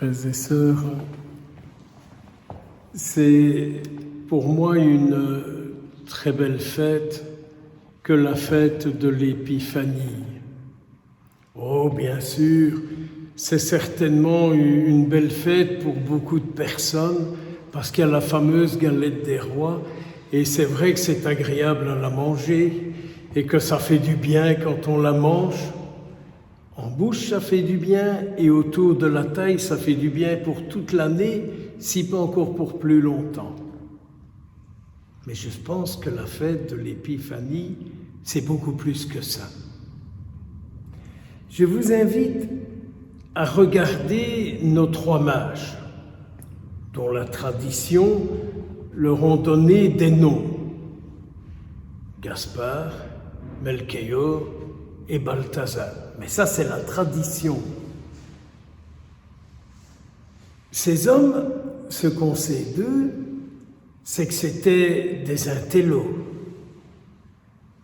Frères et sœurs, c'est pour moi une très belle fête que la fête de l'Épiphanie. Oh, bien sûr, c'est certainement une belle fête pour beaucoup de personnes parce qu'il y a la fameuse galette des rois et c'est vrai que c'est agréable à la manger et que ça fait du bien quand on la mange. En bouche, ça fait du bien et autour de la taille, ça fait du bien pour toute l'année, si pas encore pour plus longtemps. Mais je pense que la fête de l'Épiphanie, c'est beaucoup plus que ça. Je vous invite à regarder nos trois mages, dont la tradition leur a donné des noms. Gaspard, Melchior et Balthazar. Mais ça, c'est la tradition. Ces hommes, ce qu'on sait d'eux, c'est que c'était des intellos.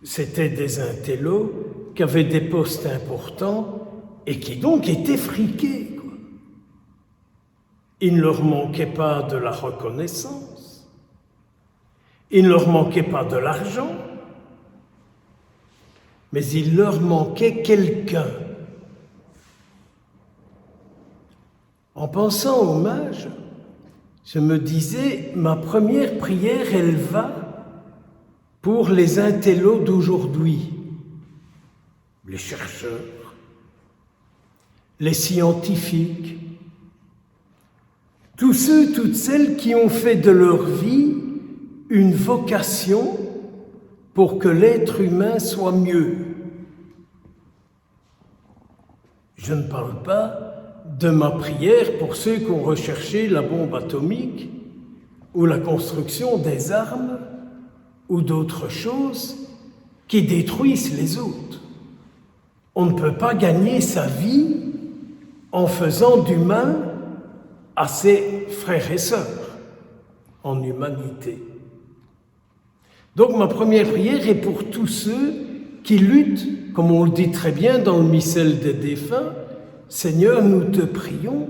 C'était des intellos qui avaient des postes importants et qui donc étaient friqués, quoi. Il ne leur manquait pas de la reconnaissance. Il ne leur manquait pas de l'argent. Mais il leur manquait quelqu'un. En pensant aux mages, je me disais, ma première prière, elle va pour les intellos d'aujourd'hui, les chercheurs, les scientifiques, tous ceux, toutes celles qui ont fait de leur vie une vocation pour que l'être humain soit mieux. Je ne parle pas de ma prière pour ceux qui ont recherché la bombe atomique ou la construction des armes ou d'autres choses qui détruisent les autres. On ne peut pas gagner sa vie en faisant du mal à ses frères et sœurs en humanité. Donc ma première prière est pour tous ceux qui luttent, comme on le dit très bien dans le missel des défunts, Seigneur, nous te prions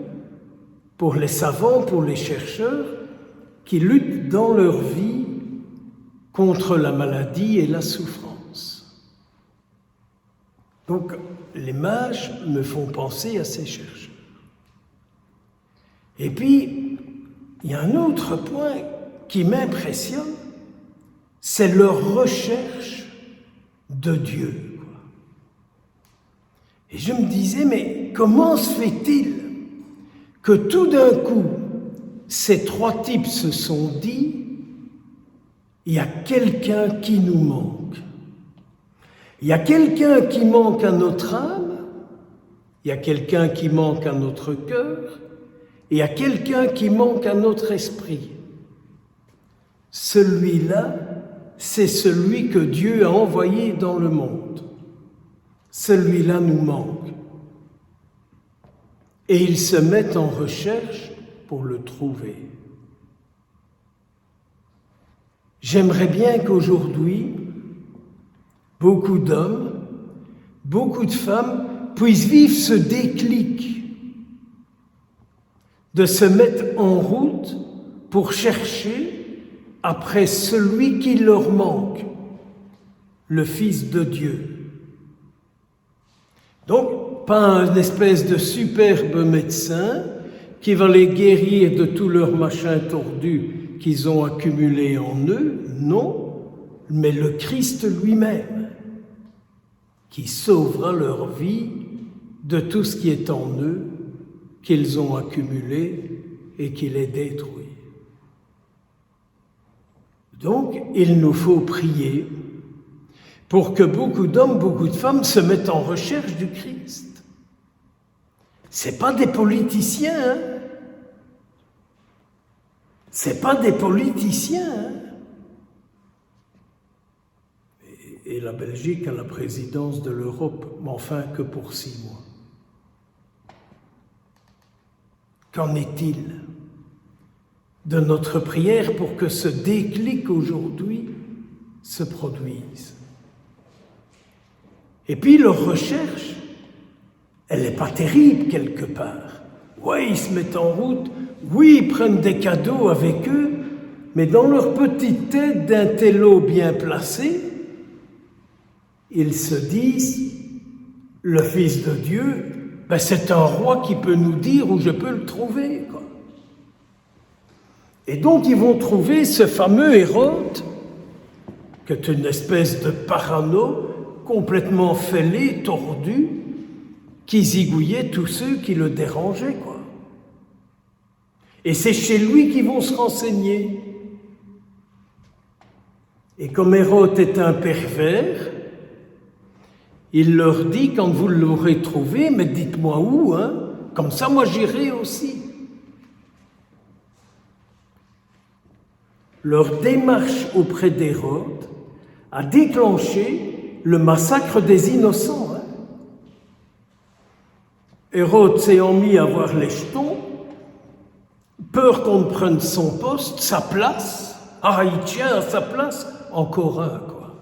pour les savants, pour les chercheurs qui luttent dans leur vie contre la maladie et la souffrance. Donc les mages me font penser à ces chercheurs. Et puis, il y a un autre point qui m'impressionne, c'est leur recherche de Dieu. Et je me disais, mais comment se fait-il que tout d'un coup, ces trois types se sont dit, il y a quelqu'un qui nous manque. Il y a quelqu'un qui manque à notre âme, il y a quelqu'un qui manque à notre cœur, et il y a quelqu'un qui manque à notre esprit. Celui-là, c'est celui que Dieu a envoyé dans le monde. Celui-là nous manque. Et ils se mettent en recherche pour le trouver. J'aimerais bien qu'aujourd'hui, beaucoup d'hommes, beaucoup de femmes puissent vivre ce déclic de se mettre en route pour chercher après celui qui leur manque, le Fils de Dieu. Donc, pas un espèce de superbe médecin qui va les guérir de tous leurs machins tordus qu'ils ont accumulés en eux, non, mais le Christ lui-même, qui sauvera leur vie de tout ce qui est en eux, qu'ils ont accumulé et qui les détruit. Donc, il nous faut prier pour que beaucoup d'hommes, beaucoup de femmes se mettent en recherche du Christ. C'est pas des politiciens, hein? C'est pas des politiciens, hein? Et la Belgique a la présidence de l'Europe, mais enfin que pour 6 mois. Qu'en est-il de notre prière pour que ce déclic aujourd'hui se produise? Et puis leur recherche, elle n'est pas terrible quelque part. Oui, ils se mettent en route, oui, ils prennent des cadeaux avec eux, mais dans leur petite tête d'intello bien placé, ils se disent, le Fils de Dieu, ben c'est un roi qui peut nous dire où je peux le trouver, quoi. Et donc ils vont trouver ce fameux Hérode, qui est une espèce de parano, complètement fêlé, tordu, qui zigouillait tous ceux qui le dérangeaient, quoi. Et c'est chez lui qu'ils vont se renseigner. Et comme Hérode est un pervers, il leur dit, quand vous l'aurez trouvé, mais dites-moi où, hein, comme ça moi j'irai aussi. Leur démarche auprès d'Hérode a déclenché le massacre des innocents. Hein. Hérode s'ayant mis à voir les jetons, peur qu'on ne prenne son poste, sa place, ah il tient à sa place, encore un, quoi,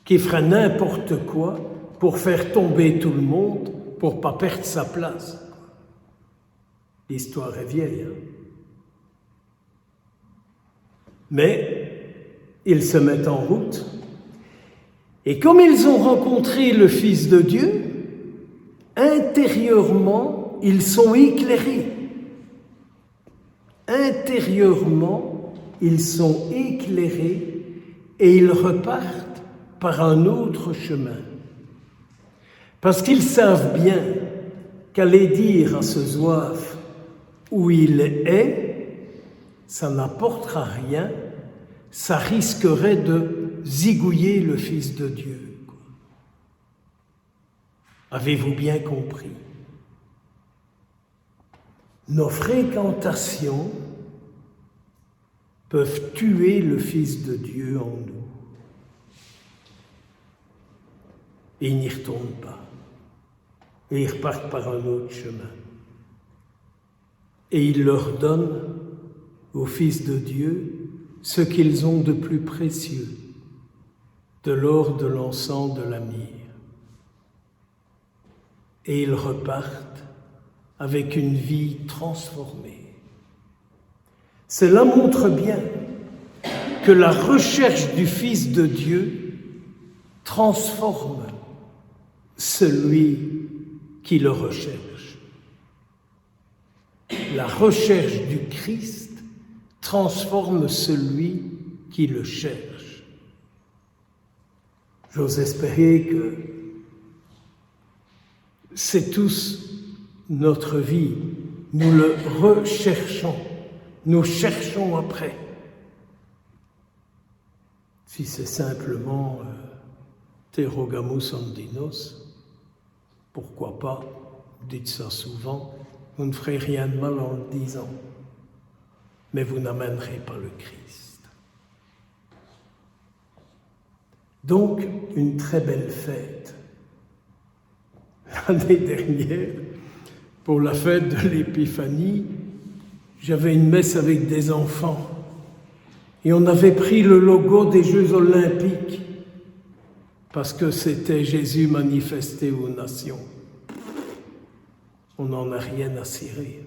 qui ferait n'importe quoi pour faire tomber tout le monde, pour pas perdre sa place. L'histoire est vieille. Hein. Mais ils se mettent en route, et comme ils ont rencontré le Fils de Dieu, intérieurement, ils sont éclairés. Intérieurement, ils sont éclairés et ils repartent par un autre chemin. Parce qu'ils savent bien qu'aller dire à ce zouave où il est, ça n'apportera rien, ça risquerait de zigouiller le Fils de Dieu. Avez-vous bien compris? Nos fréquentations peuvent tuer le Fils de Dieu en nous. Et ils n'y retournent pas. Et ils repartent par un autre chemin. Et il leur donne au Fils de Dieu ce qu'ils ont de plus précieux, de l'or, de l'encens, de la myrrhe. Et ils repartent avec une vie transformée. Cela montre bien que la recherche du Fils de Dieu transforme celui qui le recherche. La recherche du Christ transforme celui qui le cherche. J'ose espérer que c'est tous notre vie. Nous le recherchons. Nous cherchons après. Si c'est simplement Terrogamus Andinos, pourquoi pas, dites ça souvent, vous ne ferez rien de mal en le disant, mais vous n'amènerez pas le Christ. Donc, une très belle fête. L'année dernière, pour la fête de l'Épiphanie, j'avais une messe avec des enfants et on avait pris le logo des Jeux Olympiques parce que c'était Jésus manifesté aux nations. On n'en a rien à cirer.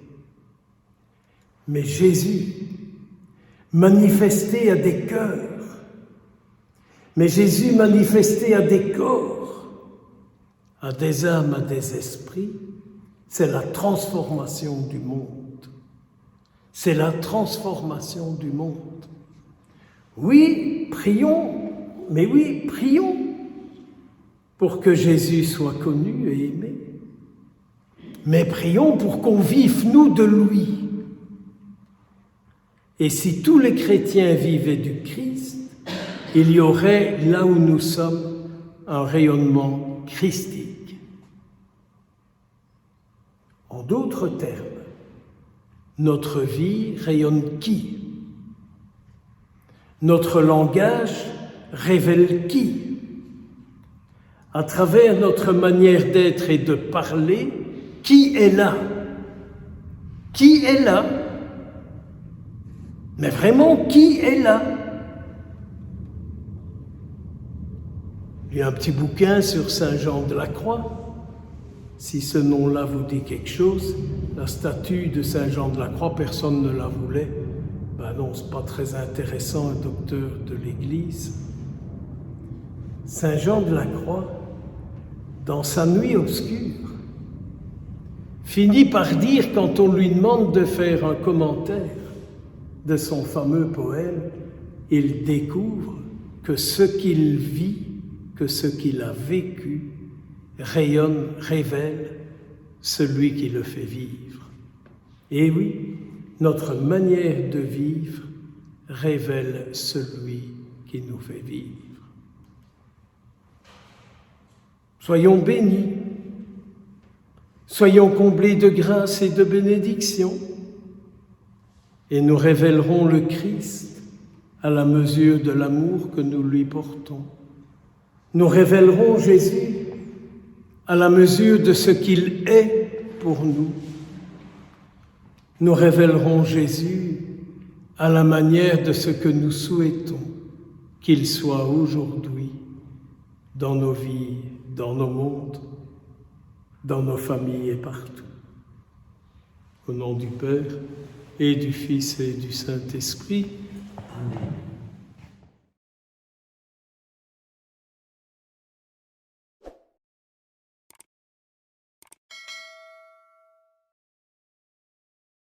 Mais Jésus manifesté à des cœurs, mais Jésus manifesté à des corps, à des âmes, à des esprits, c'est la transformation du monde. C'est la transformation du monde. Oui, prions, mais oui, prions pour que Jésus soit connu et aimé. Mais prions pour qu'on vive, nous, de lui. Et si tous les chrétiens vivaient du Christ, il y aurait, là où nous sommes, un rayonnement christique. En d'autres termes, notre vie rayonne qui? Notre langage révèle qui? À travers notre manière d'être et de parler, qui est là? Qui est là? Mais vraiment, qui est là? Il y a un petit bouquin sur Saint Jean de la Croix. Si ce nom-là vous dit quelque chose, La statue de Saint Jean de la Croix, personne ne la voulait. Ben non, c'est pas très intéressant, un docteur de l'Église. Saint Jean de la Croix, dans sa nuit obscure, finit par dire, quand on lui demande de faire un commentaire de son fameux poème, il découvre que ce qu'il vit, que ce qu'il a vécu, rayonne, révèle celui qui le fait vivre. Et oui, notre manière de vivre révèle celui qui nous fait vivre. Soyons bénis, soyons comblés de grâce et de bénédiction, et nous révélerons le Christ à la mesure de l'amour que nous lui portons. Nous révélerons Jésus à la mesure de ce qu'il est pour nous. Nous révélerons Jésus à la manière de ce que nous souhaitons qu'il soit aujourd'hui dans nos vies, dans nos mondes, dans nos familles et partout. Au nom du Père et du Fils et du Saint-Esprit. Amen.